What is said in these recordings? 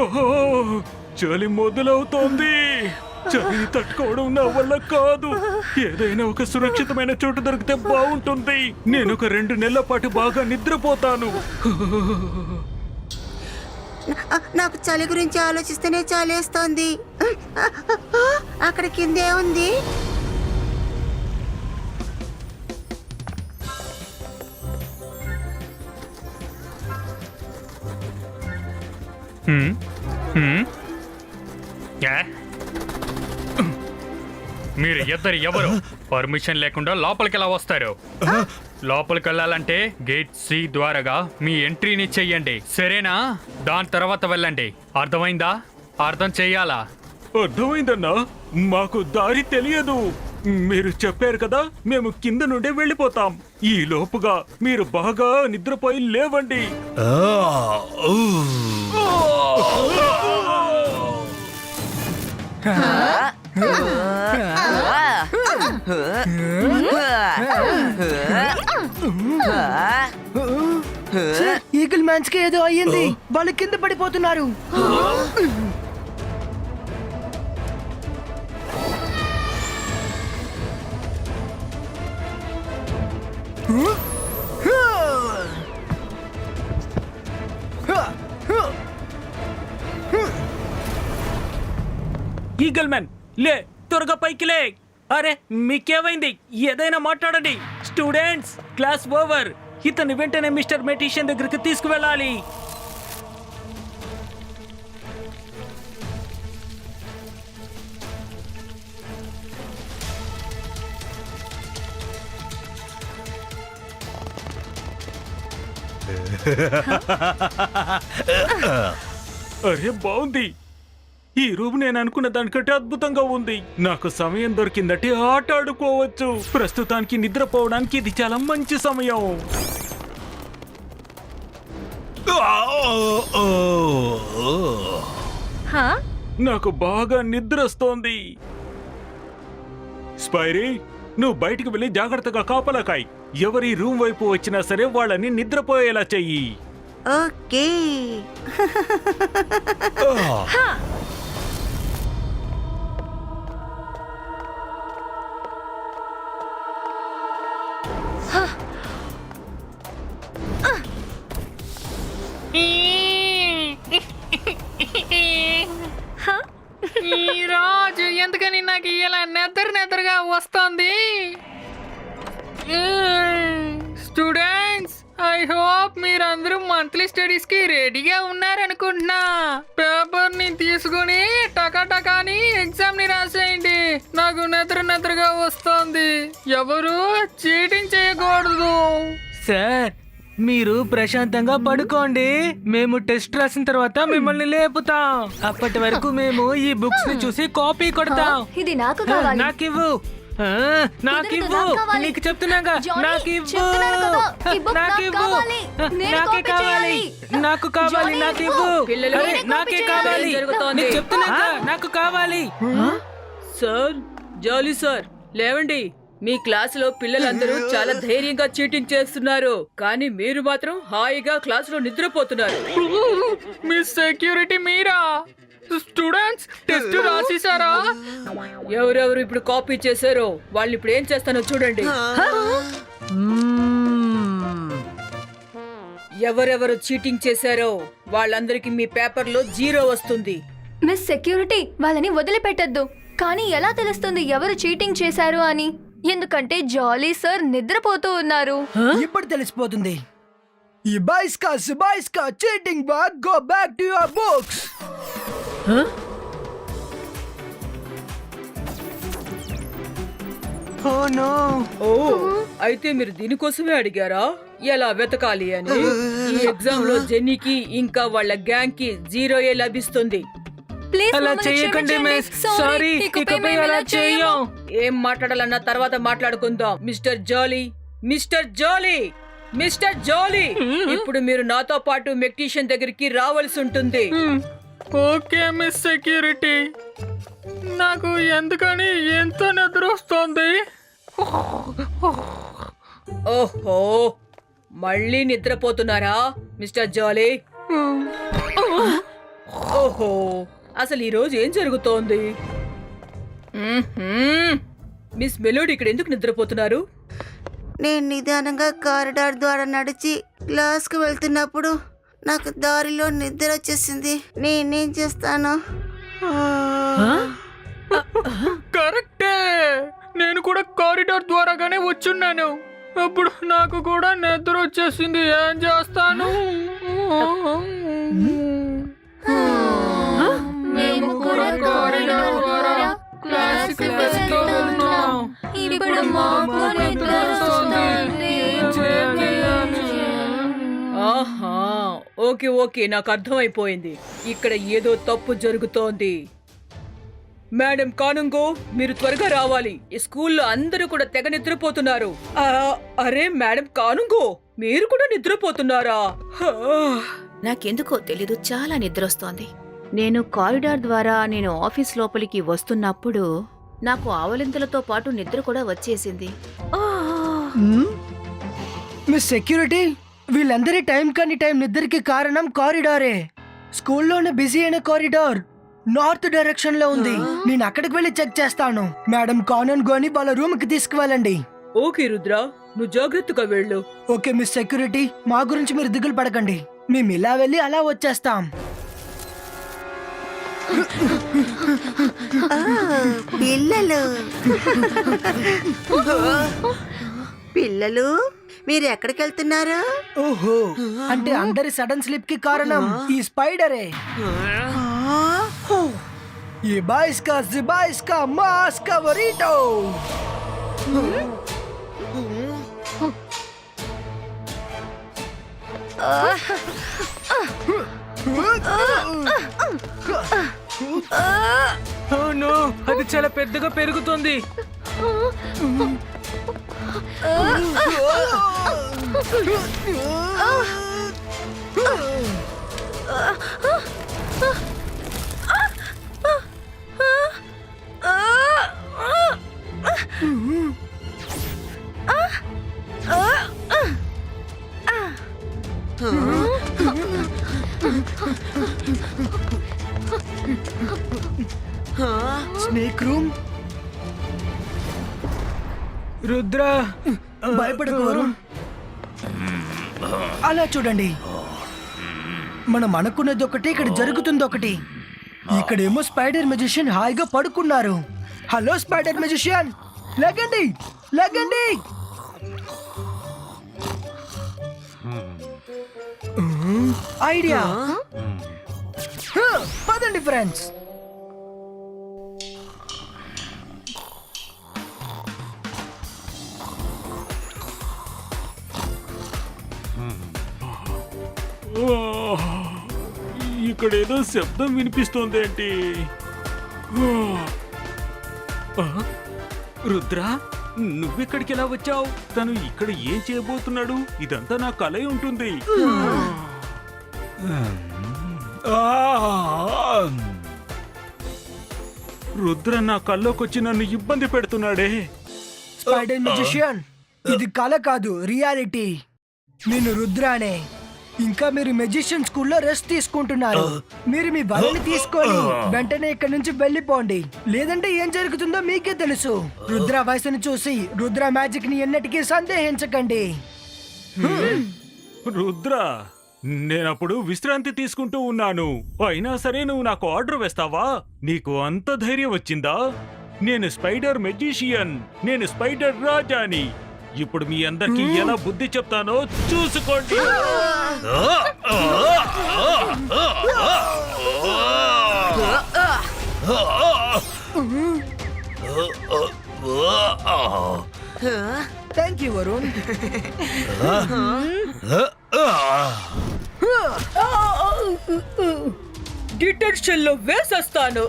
ఓహో, చలి మొదలవుతోంది. చలిని తట్టుకోవడం నా వల్ల కాదు. ఏదైనా ఒక సురక్షితమైన చోటు దొరికితే బాగుంటుంది. నేను ఒక 2 నెలల పాటు బాగా నిద్రపోతాను. నాకు చలి గురించి ఆలోచిస్తేనే చలేస్తోంది. అక్కడ కిందే ఉంది. మీరు ఇద్దరు ఎవరు? పర్మిషన్ లేకుండా లోపలికి ఎలా వస్తారు? లోపలికి వెళ్ళాలంటే గేట్ సి ద్వారాగా మీ ఎంట్రీని చెయ్యండి, సరేనా? దాని తర్వాత వెళ్ళండి. అర్థమైందా? అర్థం చెయ్యాలా? అర్థమైందన్నా, మాకు దారి తెలియదు. మీరు చెప్పారు కదా, మేము కింద నుండే వెళ్ళిపోతాం. ఈ లోపుగా మీరు బాగా నిద్రపోయి లేవండి. ఈగిల్ మ్యాన్స్ కి ఏదో అయ్యింది. వాళ్ళు కింద పడిపోతున్నారు. ఈగల్ మ్యాన్, లే, త్వరగా పైకి లే. అరే, మీకేమైంది? ఏదైనా మాట్లాడండి. Students, class over. ఇతని వెంటనే మిస్టర్ మెటిషియన్ దగ్గరికి తీసుకువెళ్ళాలి. అరే, బాగుంది. ఈ రూమ్ నేను అనుకున్న దానికంటే అద్భుతంగా ఉంది. నాకు సమయం దొరికిందంటే ఆట ఆడుకోవచ్చు. ప్రస్తుతానికి నిద్రపోవడానికి ఇది చాలా మంచి సమయం. నాకు బాగా నిద్ర వస్తోంది. స్పైరీ, నువ్వు బయటికి వెళ్ళి జాగ్రత్తగా కాపలాకాయ్. ఎవరి రూమ్ వైపు వచ్చినా సరే వాళ్ళని నిద్రపోయేలా చెయ్యి. ఓకే. ఈ రోజు ఎందుకని నాకు ఇలా నెదరుగా వస్తుంది? స్టూడెంట్స్, ఐ హోప్ మీరందరూ మంత్లీ స్టడీస్ కి రెడీగా ఉన్నారనుకుంటున్నా. పేపర్ ని తీసుకుని టకాటకాని ఎగ్జామ్ ని రాసేయండి. నాకు నెదరుగా వస్తుంది. ఎవరు చీటింగ్ చేయకూడదు. సార్, మీరు ప్రశాంతంగా పడుకోండి. మేము టెస్ట్ రాసిన తర్వాత మిమ్మల్ని లేపుతాం. అప్పటి వరకు మేము ఈ బుక్స్ ని చూసి కాపీ కొడతాం. ఇది నాకు కావాలి. నాకివ్వు. నాకివ్వు. నీకు చెప్తున్నాగా, నాకివ్వు. నాకివ్వు. నాకే కావాలి. నాకు కావాలి. నాకివ్వు. అరే, నాకే కావాలి. నీకు చెప్తున్నాగా, నాకు కావాలి. సార్, జాలీ సార్, లేవండి. మీ క్లాసులో పిల్లలందరూ చాలా ధైర్యంగా చీటింగ్ చేస్తున్నారు, కానీ మీరు మాత్రం హాయిగా క్లాసులో నిద్రపోతున్నారు. మిస్ సెక్యూరిటీ మీరా? స్టూడెంట్స్ టెస్ట్ రాసేసారా? ఎవరెవరు ఇప్పుడు కాపీ చేశారో వాళ్ళు ఇప్పుడు ఏం చేస్తానో చూడండి. ఎవరెవరు చీటింగ్ చేశారో వాళ్ళందరికీ మీ పేపర్లో 0 వస్తుంది. మిస్ సెక్యూరిటీ, వాళ్ళని వదిలిపెట్టద్దు. కానీ ఎలా తెలుస్తుంది ఎవరు చీటింగ్ చేశారు అని? ఎందుకంటే జాలీ సార్ నిద్రపోతూ ఉన్నారు. ఇప్పుడు తెలిసిపోతుంది. ఈ బాయ్స్ కా cheating work. Go back to your books. Oh no. Oh, అయితే మీరు దీనికోసమే అడిగారా ఎలా వెతకాలి అని? ఈ ఎగ్జామ్ లో జెన్నీకి ఇంకా వాళ్ళ గ్యాంగ్ కి 0 లభిస్తుంది. ప్లీజ్ అలా మమ్మల్ని చేయకండి క్షమించండి. మిస్. Sorry, సారీ, ఇకపై ఇకపై మేము అలా ఇలా చెయ్యం. ఏం మాట్లాడాలన్నా తర్వాత మాట్లాడుకుందాం. మిస్టర్ జాలీ, మిస్టర్ జాలీ, మిస్టర్ జాలీ, ఇప్పుడు మీరు నాతో పాటు మెక్టీషియన్ దగ్గరికి రావాల్సి ఉంటుంది. Okay miss security. నాకు ఎందుకని ఎంత నిద్ర వస్తుంది? ఓహో, మళ్ళీ నిద్రపోతున్నారా మిస్టర్ జాలీ? ఓహో, అసలు ఈ రోజు ఏం జరుగుతోంది? మిస్ మెలోడీ ఇక్కడ ఎందుకు నిద్రపోతున్నారు? నేను నిదానంగా కారిడార్ ద్వారా నడిచి క్లాస్కి వెళ్తున్నప్పుడు నాకు దారిలో నిద్ర వచ్చేసింది. నేనేం చేస్తాను? కరెక్టే, నేను కూడా కారిడార్ ద్వారాగానే వచ్చున్నాను. అప్పుడు నాకు కూడా నిద్ర వచ్చేసింది. ఏం చేస్తాను? మేము కూడా కారిడార్ ద్వారా క్లాస్కి వెళ్తున్నాం. ఇప్పుడు మాకు నిద్ర వస్తుంది. ఆహా, ఓకే ఓకే, నాకు అర్థమైపోయింది. ఇక్కడ ఏదో తప్పు జరుగుతోంది. మేడం కానుంగో, మీరు త్వరగా రావాలి. ఈ స్కూల్లో అందరూ కూడా తెగ నిద్రపోతున్నారు. అరే మేడం కానుంగో, మీరు కూడా నిద్రపోతున్నారా? నాకెందుకో తెలీదు, చాలా నిద్రొస్తోంది. నేను కారిడార్ ద్వారా నేను ఆఫీస్ లోపలికి వస్తున్నప్పుడు నాకు ఆవలింతలతో పాటు నిద్ర కూడా వచ్చేసింది. మిస్ సెక్యూరిటీ, వీళ్ళందరి టైం కాని టైం నిద్రకి కారణం కారిడారే. స్కూల్లోనే బిజీ అయిన కారిడార్ నార్త్ డైరెక్షన్ లో ఉంది. నేను అక్కడికి వెళ్ళి చెక్ చేస్తాను. మేడం కానన్ గోని వాళ్ళ రూమ్ కి తీసుకువెళ్ళండి. ఓకే రుద్ర, నువ్వు జాగ్రత్తగా వెళ్ళు. ఓకే మిస్ సెక్యూరిటీ, మా గురించి మీరు దిగులు పడకండి. మేము ఇలా వెళ్ళి అలా వచ్చేస్తాం. పిల్లలు పిల్లలు, మీరు ఎక్కడికి వెళ్తున్నారు? ఓహో, అంటే అందరి సడన్ స్లిప్ కి కారణం ఈ స్పైడరే. ये बाइस का जिबाइस का मास का वरीटो. అవును, అది చాలా పెద్దగా పెరుగుతుంది. Snake room. రుద్ర, భయపడకు వరుణ్. అలా చూడండి, మనం అనుకున్నది ఒకటి, ఇక్కడ జరుగుతుంది ఒకటి. ఇక్కడేమో స్పైడర్ మెజిషియన్ హాయిగా పడుకున్నారు. హలో స్పైడర్ మెజిషియన్, లేకండి లేకండి. ఐడియా, పదండి ఫ్రెండ్స్. ఇక్కడేదో శబ్దం వినిపిస్తోంది ఏంటి? రుద్ర, నువ్వెక్కడికి ఎలా వచ్చావు? తను ఇక్కడ ఏం చేయబోతున్నాడు? ఇదంతా నా కలే ఉంటుంది. రుద్ర నా కల్లోకొచ్చి నన్ను ఇబ్బంది పెడుతున్నాడే. స్పైడర్ మెజిషియన్, ఇది కల కాదు, రియాలిటీ. నేను రుద్రానే. ఇంకా మీరు మెజిషియన్ స్కూల్లో రెస్ట్ తీసుకుంటున్నారు. మీరు మీ బలని తీసుకొని వెంటనే ఇక్కడ నుంచి వెళ్ళిపోండి, లేదంటే ఏం జరుగుతుందో మీకే తెలుసు. రుద్ర వయసును చూసి రుద్ర మ్యాజిక్ ని ఎన్నటికీ సందేహించకండి. రుద్ర, నేనప్పుడు విశ్రాంతి తీసుకుంటూ ఉన్నాను. అయినా సరే నువ్వు నాకు ఆర్డర్ వేస్తావా? నీకు అంత ధైర్యం వచ్చిందా? నేను స్పైడర్ మెజిషియన్, నేను స్పైడర్ రాజాని. ఇప్పుడు మీ అందరికి ఎలా బుద్ధి చెప్తానో చూసుకోండి. Thank you Varun. డిటెన్షన్ లో వేసేస్తాను.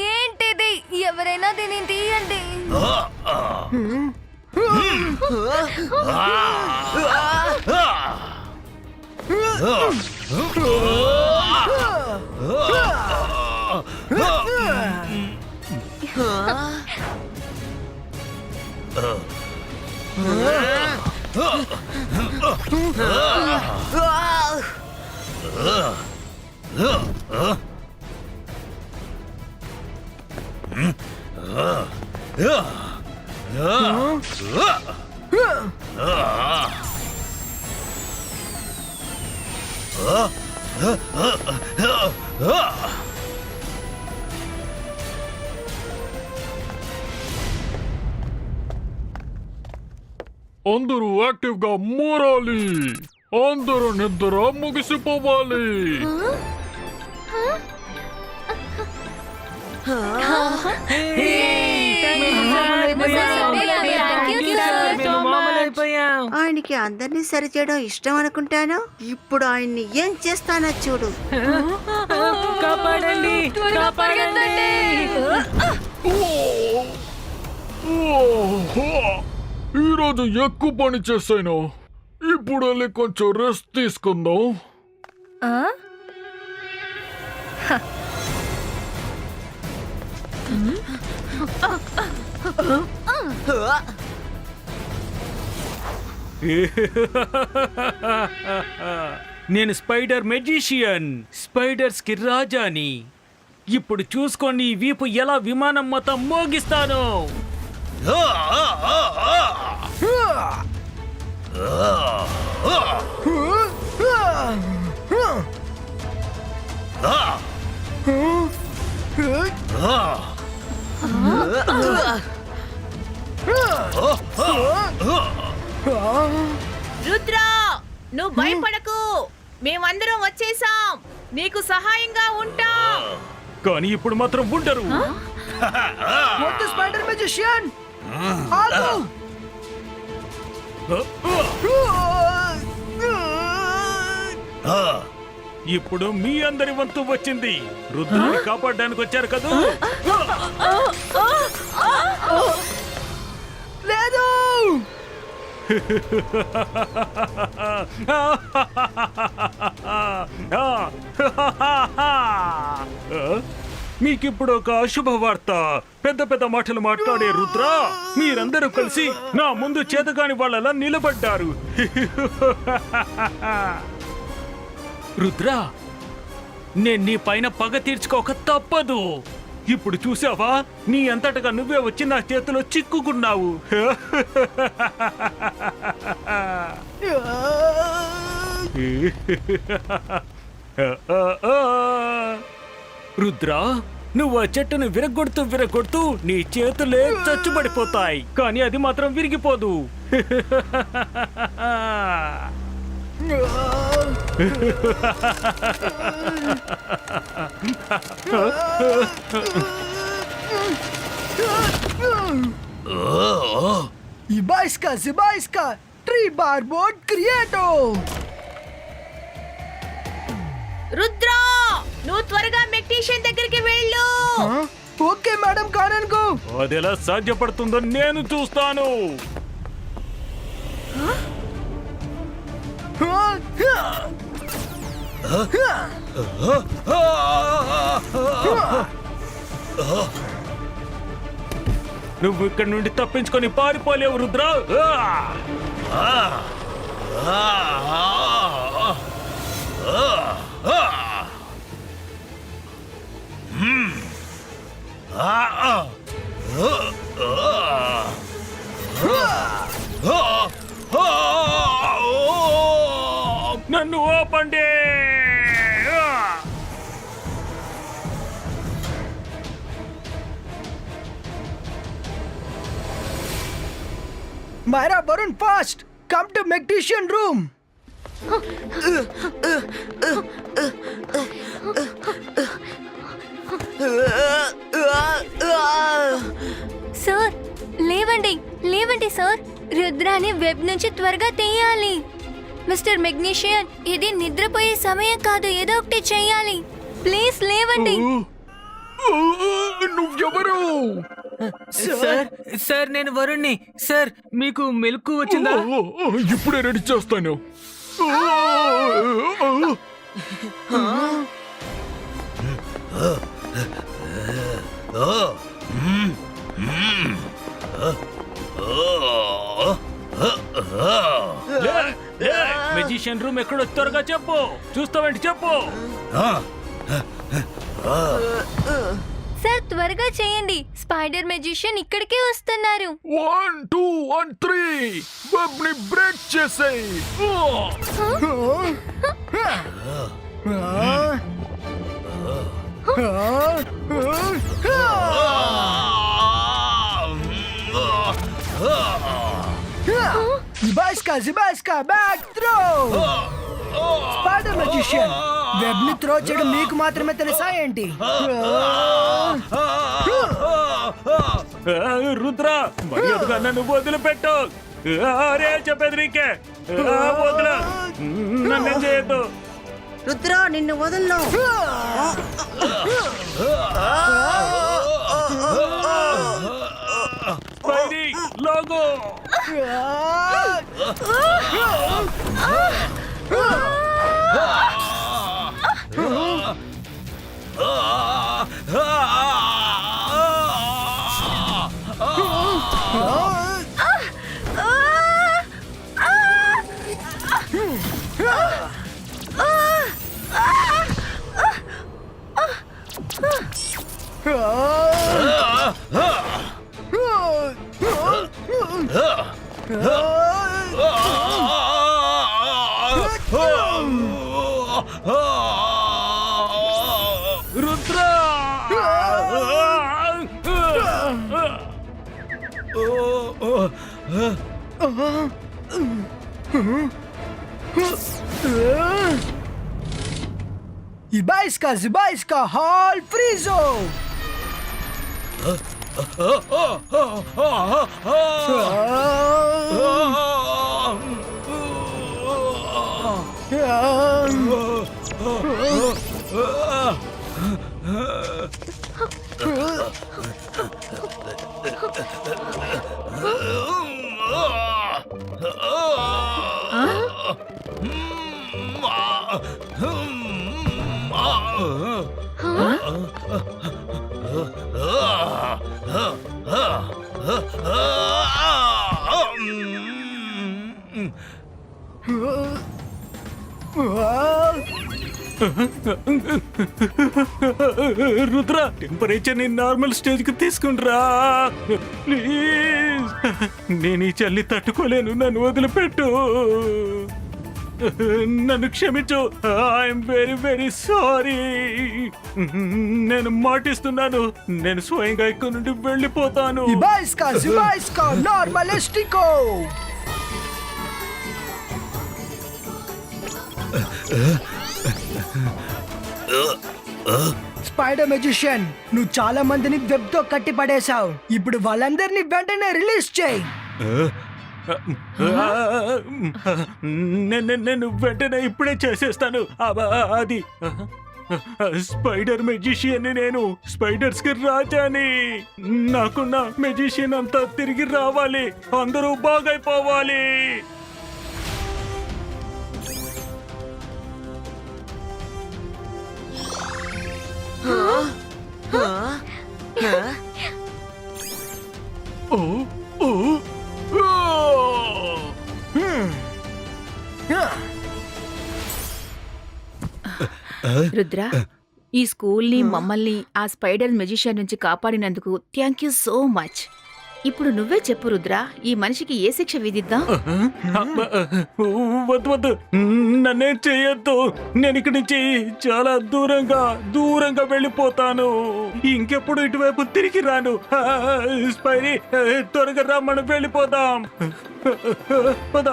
ఏంటిది? ఎవరైనా దీన్ని తీయండి. అందరూ యాక్టివ్ గా మారాలి. అందరూ నిద్ర ముగిసిపోవాలి. ఆయనకి అందరినీ సరిచేయడం ఇష్టం అనుకుంటాను. ఇప్పుడు ఆయన్ని ఏం చేస్తానో చూడు. కాపాడండి, కాపాడండి. ఈరోజు ఎక్కువ పని చేశాను. ఇప్పుడు వెళ్ళి కొంచెం రెస్ట్ తీసుకుందాం. నేను స్పైడర్ మెజిషియన్, స్పైడర్స్ కి రాజాని. ఇప్పుడు చూసుకోండి ఈ వీపు ఎలా విమానం మొత్తం మోగిస్తాను. రుద్రా, నువ్వు భయపడకు, మేమందరం వచ్చేసాం, నీకు సహాయంగా ఉంటాం. కానీ ఇప్పుడు మాత్రం ఉండరు. వద్దు స్పైడర్ మెజిషియన్, ఆగు. ఇప్పుడు మీ అందరి వంతు వచ్చింది. రుద్రాన్ని కాపాడడానికి వచ్చారు కదా. లేదు. మీకిప్పుడు ఒక అశుభవార్త. పెద్ద పెద్ద మాటలు మాట్లాడే రుద్ర, మీరందరూ కలిసి నా ముందు చేతగాని వాళ్ళలా నిలబడ్డారు. రుద్ర, నేను నీ పైన పగ తీర్చుకోక తప్పదు. ఇప్పుడు చూసావా, నీ అంతటగా నువ్వే వచ్చి నా చేతిలో చిక్కుకున్నావు. రుద్ర, నువ్వు ఆ చెట్టును విరగొడుతూ నీ చేతులే చచ్చుబడిపోతాయి, కానీ అది మాత్రం విరిగిపోదు. Ibaiska, Zibaiska, Tree Barboard Creato. Rudra, నువ్వు త్వరగా మెగ్నీషియన్ దగ్గరికి వెళ్ళు. ఓకే మేడం కాననుకో. అది ఎలా సాధ్యపడుతుందో నేను చూస్తాను. నువ్వు ఇక్కడి నుండి తప్పించుకొని పారిపోలేవు రుద్ర. నన్ను ఆపండి. Myra, Varun, fast! Come to Magician room! Sir, లేవండి, లేవండి సార్. రుద్రాని వెబ్ నుంచి త్వరగా తీయాలి. మిస్టర్ మెగ్నీషియన్, ఇది నిద్రపోయే సమయం కాదు, ఏదో ఒకటి చెయ్యాలి. ప్లీజ్ లేవండి. నువ్వెవరు? సార్, సార్ నేను వరుణ్ణి. సార్, మీకు మెలకు వచ్చిందా? ఇప్పుడే రెడీ చేస్తాను. మెజిషియన్ రూమ్ ఎక్కడో త్వరగా చెప్పు. చూస్తావేంటి చెప్పు. సార్ త్వరగా చేయండి, స్పైడర్ మెజిషియన్ ఇక్కడికే వస్తున్నారు. 1 2 1 3 వెబ్ ని బ్రేక్ చేసేయ్. జిబాయిస్కా back throw. Spider magician, web ని త్రో చేయడం మీకు మాత్రమే తెలుసా ఏంటి? రుద్ర, మర్యాదగా నన్ను వదిలిపెట్టు. అరే చెప్పేది నీకే. వదిలే, నన్ను చేయొద్దు. రుద్ర, నిన్ను వదలను. స్పైడీ, లాగో. రుద్ర, జిబాయిస్కా హాల్ ఫ్రీజో. రుద్ర, టెంపరేచర్ ని నార్మల్ స్టేజ్ కి తీసుకుండ్రా ప్లీజ్. నేను ఈ చల్లి తట్టుకోలేను, నన్ను వదిలిపెట్టు. నన్ను క్షమించు. I'm very very sorry. నేను మాటిస్తున్నాను, నేను స్వయంగా ఇక్కడ నుండి వెళ్ళిపోతాను. జిబాయిస్కా నార్మలిస్టికో. స్పైడర్ మెజిషియన్, నువ్వు చాలా మందిని వెబ్ తో కట్టి పడేశావు. ఇప్పుడు వాళ్ళందరినీ వెంటనే రిలీజ్ చేయి. నేను వెంటనే ఇప్పుడే చేసేస్తాను. అది స్పైడర్ మెజిషియన్, నేను స్పైడర్స్ కి రాజాని. నాకున్న మెజిషియన్ అంతా తిరిగి రావాలి, అందరూ బాగైపోవాలి. రుద్ర, ఈ స్కూల్ని మమ్మల్ని ఆ స్పైడర్ మెజిషియన్ నుంచి కాపాడినందుకు థ్యాంక్ యూ సో మచ్. ఇప్పుడు నువ్వే చెప్పు రుద్ర, ఈ మనిషికి ఏ శిక్ష విధిద్దాం? వద్దు, నన్నేం చెయ్యొద్దు. నేను ఇక్కడి నుంచి చాలా దూరంగా వెళ్ళిపోతాను. ఇంకెప్పుడు ఇటువైపు తిరిగి రాను. స్పైరీ, త్వరగా రా, మనం వెళ్ళిపోదాం. పద.